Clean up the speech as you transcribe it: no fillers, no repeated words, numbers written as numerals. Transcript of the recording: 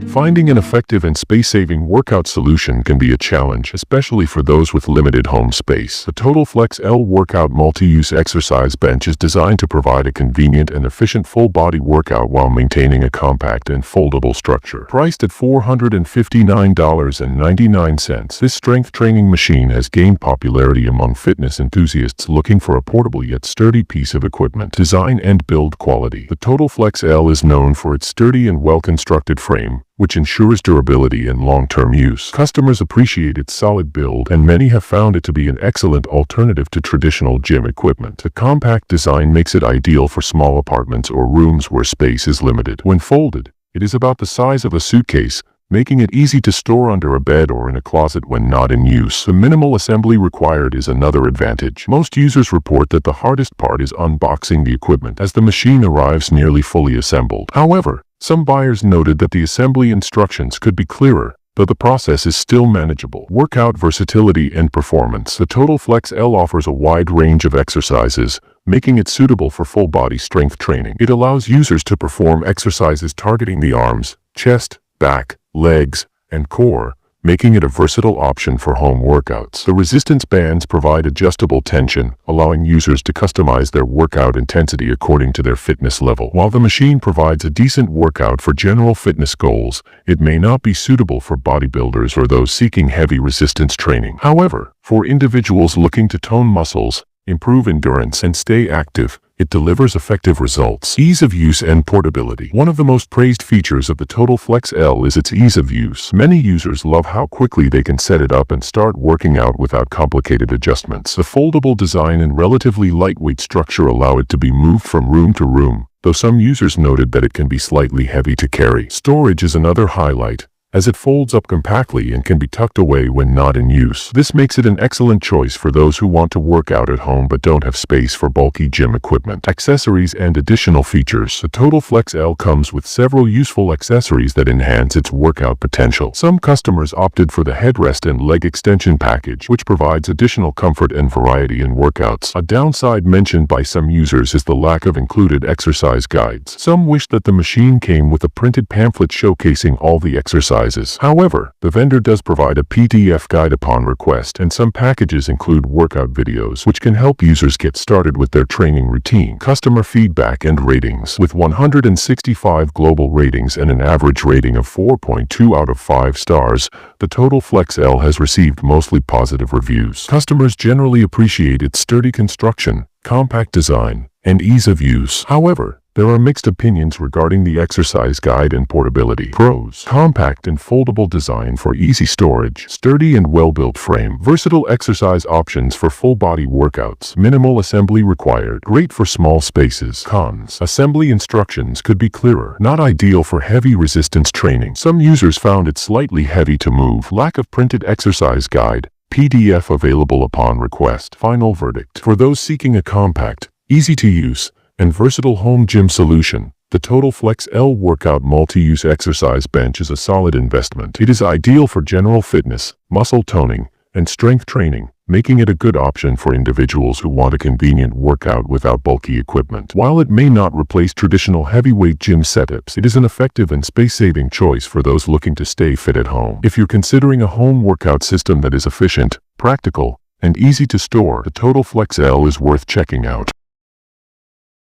Finding an effective and space-saving workout solution can be a challenge, especially for those with limited home space. The Total Flex L Workout Multi-Use Exercise Bench is designed to provide a convenient and efficient full-body workout while maintaining a compact and foldable structure. Priced at $459.99, this strength training machine has gained popularity among fitness enthusiasts looking for a portable yet sturdy piece of equipment. Design and build quality. The Total Flex L is known for its sturdy and well-constructed frame, which ensures durability and long-term use. Customers appreciate its solid build, and many have found it to be an excellent alternative to traditional gym equipment. The compact design makes it ideal for small apartments or rooms where space is limited. When folded, it is about the size of a suitcase, making it easy to store under a bed or in a closet when not in use. The minimal assembly required is another advantage. Most users report that the hardest part is unboxing the equipment, as the machine arrives nearly fully assembled. However, some buyers noted that the assembly instructions could be clearer, though the process is still manageable. Workout versatility and performance. The Total Flex L offers a wide range of exercises, making it suitable for full-body strength training. It allows users to perform exercises targeting the arms, chest, back, legs, and core, making it a versatile option for home workouts. The resistance bands provide adjustable tension, allowing users to customize their workout intensity according to their fitness level. While the machine provides a decent workout for general fitness goals, it may not be suitable for bodybuilders or those seeking heavy resistance training. However, for individuals looking to tone muscles, improve endurance, and stay active, it delivers effective results. Ease of use and portability. One of the most praised features of the Total Flex L is its ease of use. Many users love how quickly they can set it up and start working out without complicated adjustments. The foldable design and relatively lightweight structure allow it to be moved from room to room, though some users noted that it can be slightly heavy to carry. Storage is another highlight, as it folds up compactly and can be tucked away when not in use. This makes it an excellent choice for those who want to work out at home but don't have space for bulky gym equipment. Accessories and additional features. The Total Flex L comes with several useful accessories that enhance its workout potential. Some customers opted for the headrest and leg extension package, which provides additional comfort and variety in workouts. A downside mentioned by some users is the lack of included exercise guides. Some wish that the machine came with a printed pamphlet showcasing all the exercises. However, the vendor does provide a PDF guide upon request, and some packages include workout videos, which can help users get started with their training routine. Customer feedback and ratings. With 165 global ratings and an average rating of 4.2 out of 5 stars, the Total Flex L has received mostly positive reviews. Customers generally appreciate its sturdy construction, compact design, and ease of use. However, there are mixed opinions regarding the exercise guide and portability. Pros: compact and foldable design for easy storage, sturdy and well-built frame, versatile exercise options for full-body workouts, minimal assembly required, great for small spaces. Cons: assembly instructions could be clearer, not ideal for heavy resistance training. Some users found it slightly heavy to move. Lack of printed exercise guide, PDF available upon request. Final verdict: for those seeking a compact, easy-to-use, and versatile home gym solution, the Total Flex L Workout Multi-Use Exercise Bench is a solid investment. It is ideal for general fitness, muscle toning, and strength training, making it a good option for individuals who want a convenient workout without bulky equipment. While it may not replace traditional heavyweight gym setups, it is an effective and space-saving choice for those looking to stay fit at home. If you're considering a home workout system that is efficient, practical, and easy to store, the Total Flex L is worth checking out.